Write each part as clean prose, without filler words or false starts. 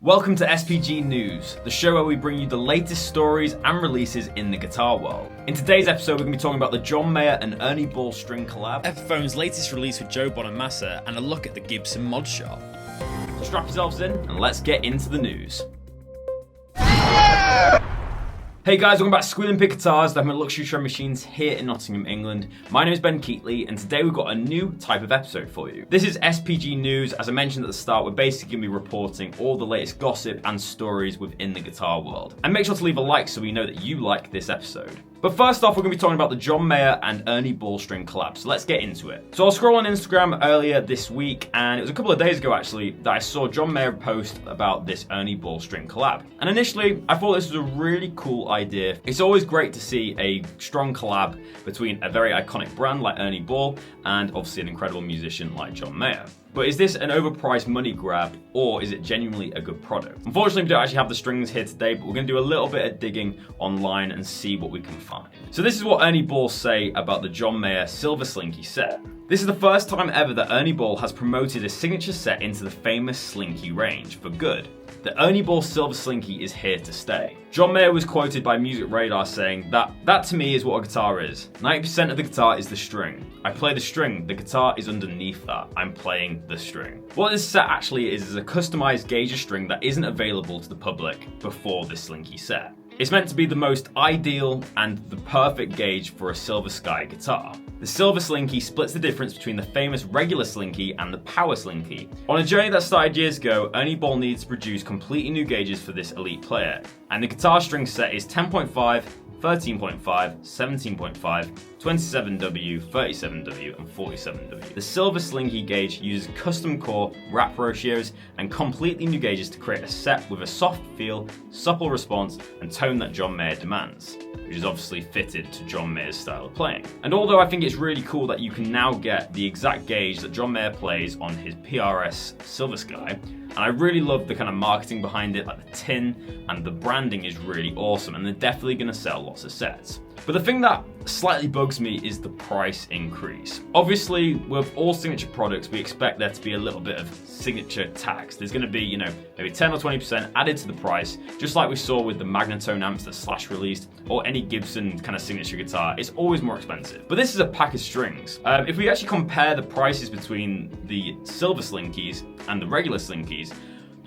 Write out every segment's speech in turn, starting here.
Welcome to SPG News, the show where we bring you the latest stories and releases in the guitar world. In today's episode, we're going to be talking about the John Mayer and Ernie Ball string collab, Epiphone's latest release with Joe Bonamassa, and a look at the Gibson mod shop. So strap yourselves in and let's get into the news. Hey guys, welcome back to Squealing Pig Guitars, the home of luxury drum machines here in Nottingham, England. My name is Ben Keightley, and today we've got a new type of episode for you. This is SPG News. As I mentioned at the start, we're basically going to be reporting all the latest gossip and stories within the guitar world. And make sure to leave a like so we know that you like this episode. But first off, we're going to be talking about the John Mayer and Ernie Ball string collab, so let's get into it. So I was scrolling on Instagram earlier this week, and it was a couple of days ago actually, that I saw John Mayer post about this Ernie Ball string collab. And initially, I thought this was a really cool idea. It's always great to see a strong collab between a very iconic brand like Ernie Ball and obviously an incredible musician like John Mayer. But is this an overpriced money grab, or is it genuinely a good product? Unfortunately, we don't actually have the strings here today, but we're going to do a little bit of digging online and see what we can find. So this is what Ernie Ball say about the John Mayer Silver Slinky set. This is the first time ever that Ernie Ball has promoted a signature set into the famous Slinky range for good. The Ernie Ball Silver Slinky is here to stay. John Mayer was quoted by Music Radar saying that to me is what a guitar is. 90% of the guitar is the string. I play the string, the guitar is underneath that. I'm playing the string. What this set actually is a customized gauge of string that isn't available to the public before this Slinky set. It's meant to be the most ideal and the perfect gauge for a Silver Sky guitar. The Silver Slinky splits the difference between the famous regular Slinky and the Power Slinky. On a journey that started years ago, Ernie Ball needs to produce completely new gauges for this elite player. And the guitar string set is 10.5, 13.5, 17.5, 27W, 37W, and 47W. The Silver Slinky gauge uses custom core wrap ratios and completely new gauges to create a set with a soft feel, supple response, and tone that John Mayer demands, which is obviously fitted to John Mayer's style of playing. And although I think it's really cool that you can now get the exact gauge that John Mayer plays on his PRS Silver Sky, and I really love the kind of marketing behind it, like the tin, and the branding is really awesome, and they're definitely going to sell lots of sets. But the thing that slightly bugs me is the price increase. Obviously, with all signature products, we expect there to be a little bit of signature tax. There's going to be, maybe 10 or 20% added to the price, just like we saw with the Magnatone amps that Slash released, or any Gibson kind of signature guitar. It's always more expensive. But this is a pack of strings. If we actually compare the prices between the Silver Slinkies and the regular Slinkies,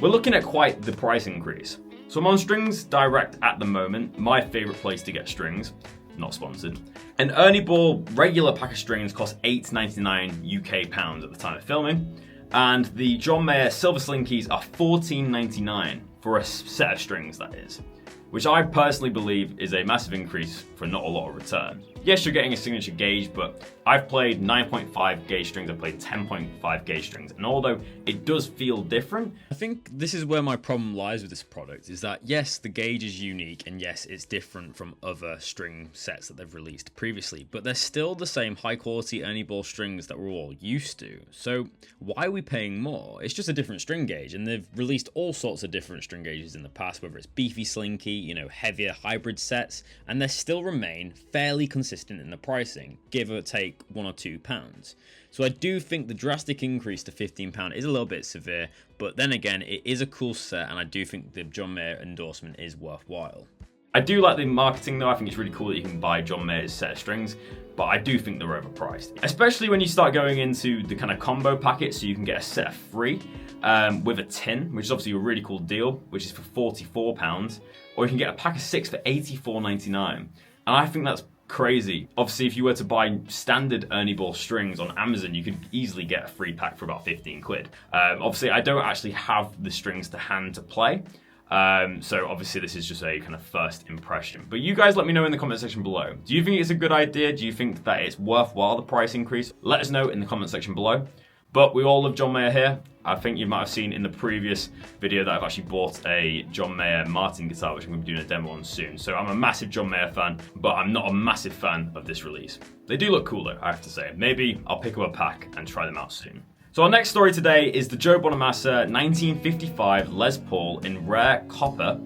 we're looking at quite the price increase. So I'm on Strings Direct at the moment, my favorite place to get strings. Not sponsored. An Ernie Ball regular pack of strings cost £8.99 UK pounds at the time of filming, and the John Mayer Silver Slinkies are £14.99 for a set of strings, that is, which I personally believe is a massive increase for not a lot of return. Yes, you're getting a signature gauge, but I've played 9.5 gauge strings, I've played 10.5 gauge strings, and although it does feel different, I think this is where my problem lies with this product, is that yes, the gauge is unique, and yes, it's different from other string sets that they've released previously, but they're still the same high quality Ernie Ball strings that we're all used to. So why are we paying more? It's just a different string gauge, and they've released all sorts of different string gauges in the past, whether it's beefy Slinky, heavier hybrid sets, and they still remain fairly consistent in the pricing, give or take £1 or £2. So I do think the drastic increase to £15 is a little bit severe, but then again, it is a cool set, and I do think the John Mayer endorsement is worthwhile. I do like the marketing though. I think it's really cool that you can buy John Mayer's set of strings, but I do think they're overpriced. Especially when you start going into the kind of combo packet, so you can get a set of 3 with a tin, which is obviously a really cool deal, which is for £44, or you can get a pack of 6 for £84.99. And I think that's crazy. Obviously, if you were to buy standard Ernie Ball strings on Amazon, you could easily get a free pack for about 15 quid. Obviously, I don't actually have the strings to hand to play. So obviously this is just a kind of first impression. But you guys let me know in the comment section below. Do you think it's a good idea? Do you think that it's worthwhile, the price increase? Let us know in the comment section below. But we all love John Mayer here. I think you might have seen in the previous video that I've actually bought a John Mayer Martin guitar, which I'm going to be doing a demo on soon. So I'm a massive John Mayer fan, but I'm not a massive fan of this release. They do look cool though, I have to say. Maybe I'll pick up a pack and try them out soon. So our next story today is the Joe Bonamassa 1955 Les Paul in rare copper.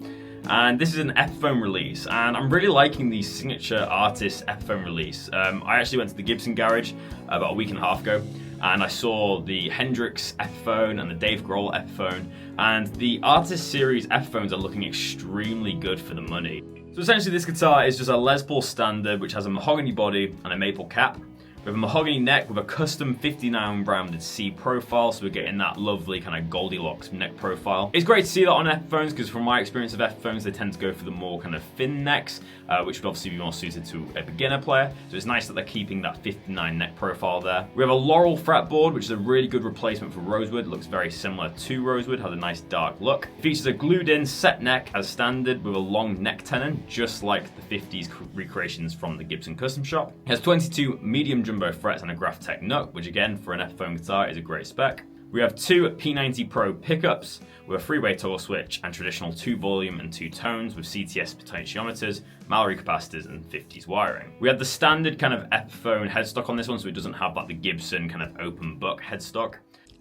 And this is an Epiphone release, and I'm really liking the signature artist Epiphone release. I actually went to the Gibson garage about a week and a half ago, and I saw the Hendrix Epiphone and the Dave Grohl Epiphone, and the Artist Series Epiphones are looking extremely good for the money. So essentially this guitar is just a Les Paul standard which has a mahogany body and a maple cap. We have a mahogany neck with a custom 59 rounded C profile, so we're getting that lovely kind of Goldilocks neck profile. It's great to see that on Epiphones, because from my experience of Epiphones, they tend to go for the more kind of thin necks, which would obviously be more suited to a beginner player. So it's nice that they're keeping that 59 neck profile there. We have a Laurel fretboard, which is a really good replacement for Rosewood. It looks very similar to Rosewood, has a nice dark look. It features a glued in set neck as standard with a long neck tenon, just like the 50s recreations from the Gibson custom shop. It has 22 medium jumbo frets and a Graphtec nut, which again, for an Epiphone guitar, is a great spec. We have two P90 Pro pickups with a freeway toggle switch and traditional 2 volume and 2 tones with CTS potentiometers, Mallory capacitors, and 50s wiring. We have the standard kind of Epiphone headstock on this one, so it doesn't have like the Gibson kind of open buck headstock.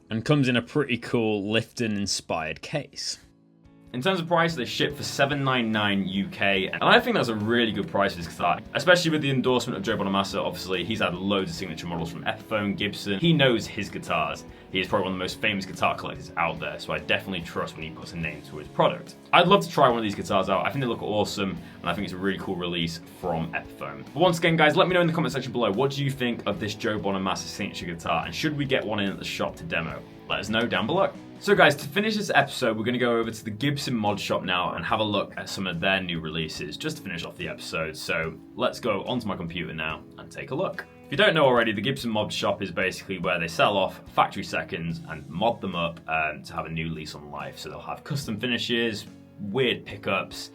And comes in a pretty cool Lifton inspired case. In terms of price, they ship for $799 UK, and I think that's a really good price for this guitar, especially with the endorsement of Joe Bonamassa. Obviously, he's had loads of signature models from Epiphone, Gibson. He knows his guitars. He is probably one of the most famous guitar collectors out there, so I definitely trust when he puts a name to his product. I'd love to try one of these guitars out. I think they look awesome, and I think it's a really cool release from Epiphone. But once again, guys, let me know in the comment section below, what do you think of this Joe Bonamassa signature guitar, and should we get one in at the shop to demo? Let us know down below. So guys, to finish this episode, we're going to go over to the Gibson mod shop now and have a look at some of their new releases, just to finish off the episode. So let's go onto my computer now and take a look. If you don't know already, the Gibson mod shop is basically where they sell off factory seconds and mod them up to have a new lease on life. So they'll have custom finishes, weird pickups,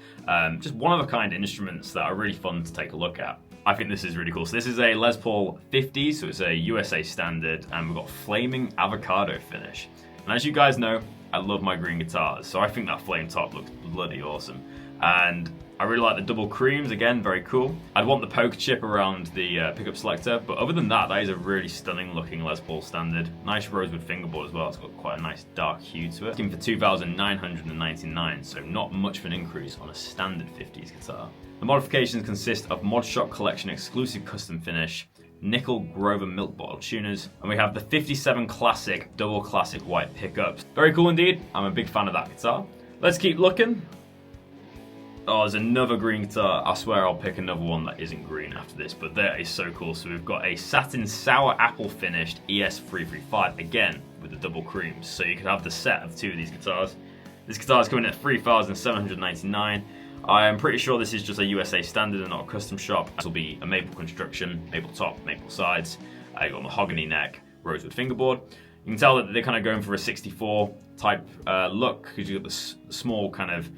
just one-of-a-kind instruments that are really fun to take a look at. I think this is really cool. So this is a Les Paul 50, so it's a USA standard, and we've got flaming avocado finish. And as you guys know, I love my green guitars, so I think that flame top looks bloody awesome. And I really like the double creams, again, very cool. I'd want the poker chip around the pickup selector, but other than that, that is a really stunning looking Les Paul standard. Nice rosewood fingerboard as well, it's got quite a nice dark hue to it. Looking for $2,999, so not much of an increase on a standard 50s guitar. The modifications consist of Mod Shop Collection exclusive custom finish, nickel Grover milk bottle tuners, and we have the 57 classic double classic white pickups. Very cool indeed. I'm a big fan of that guitar. Let's keep looking. Oh, there's another green guitar. I swear I'll pick another one that isn't green after this, but that is so cool. So we've got a satin sour apple finished ES335, again with the double creams. So you could have the set of two of these guitars. This guitar is coming at $3,799. I am pretty sure this is just a USA standard and not a custom shop. This will be a maple construction, maple top, maple sides. You got mahogany neck, rosewood fingerboard. You can tell that they're kind of going for a 64 type look, because you've got this small kind of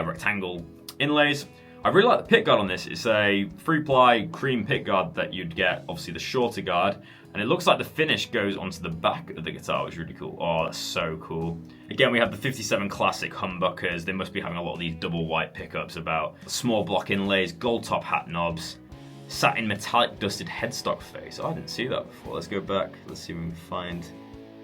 rectangle inlays. I really like the pickguard on this. It's a 3-ply cream pickguard that you'd get, obviously the shorter guard, and it looks like the finish goes onto the back of the guitar, which is really cool. Oh, that's so cool. Again, we have the 57 classic humbuckers. They must be having a lot of these double white pickups about. Small block inlays, gold top hat knobs, satin metallic dusted headstock face. Oh, I didn't see that before. Let's go back. Let's see if we can find.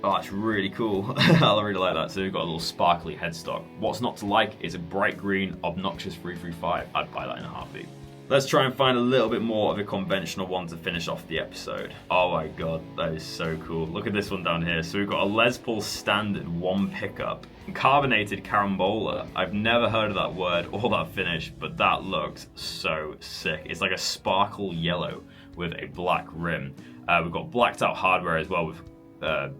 Oh, that's really cool. I really like that. So we've got a little sparkly headstock. What's not to like is a bright green, obnoxious 335. I'd buy that in a heartbeat. Let's try and find a little bit more of a conventional one to finish off the episode. Oh my god, that is so cool. Look at this one down here. So we've got a Les Paul standard one pickup. Carbonated carambola. I've never heard of that word or that finish, but that looks so sick. It's like a sparkle yellow with a black rim. We've got blacked out hardware as well with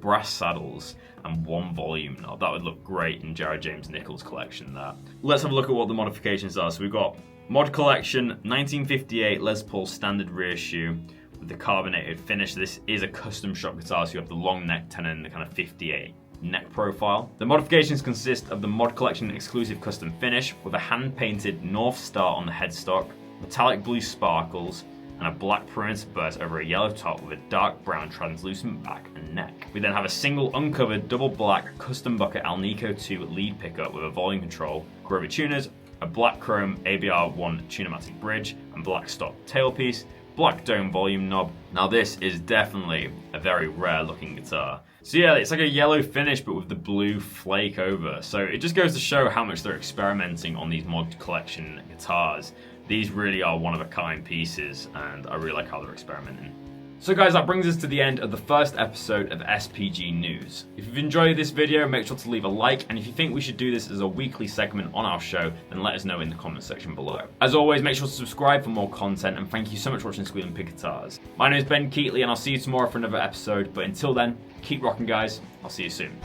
brass saddles and 1 volume knob. That would look great in Jared James Nichols' collection there. Let's have a look at what the modifications are. So we've got Mod Collection 1958 Les Paul standard rear shoe with the carbonated finish. This is a custom shop guitar, so you have the long neck tenon and the kind of 58 neck profile. The modifications consist of the Mod Collection exclusive custom finish with a hand-painted North Star on the headstock, metallic blue sparkles, and a black perimeter burst over a yellow top with a dark brown translucent back and neck. We then have a single uncovered double black custom bucket Alnico 2 lead pickup with a volume control, Grover tuners, a black chrome ABR1 tunematic bridge, and black stop tailpiece, black dome volume knob. Now this is definitely a very rare looking guitar. So yeah, it's like a yellow finish but with the blue flake over. So it just goes to show how much they're experimenting on these Mod Collection guitars. These really are one-of-a-kind pieces, and I really like how they're experimenting. So guys, that brings us to the end of the first episode of SPG News. If you've enjoyed this video, make sure to leave a like, and if you think we should do this as a weekly segment on our show, then let us know in the comment section below. As always, make sure to subscribe for more content, and thank you so much for watching Squealing Pig Guitars. My name is Ben Keightley, and I'll see you tomorrow for another episode, but until then, keep rocking guys, I'll see you soon.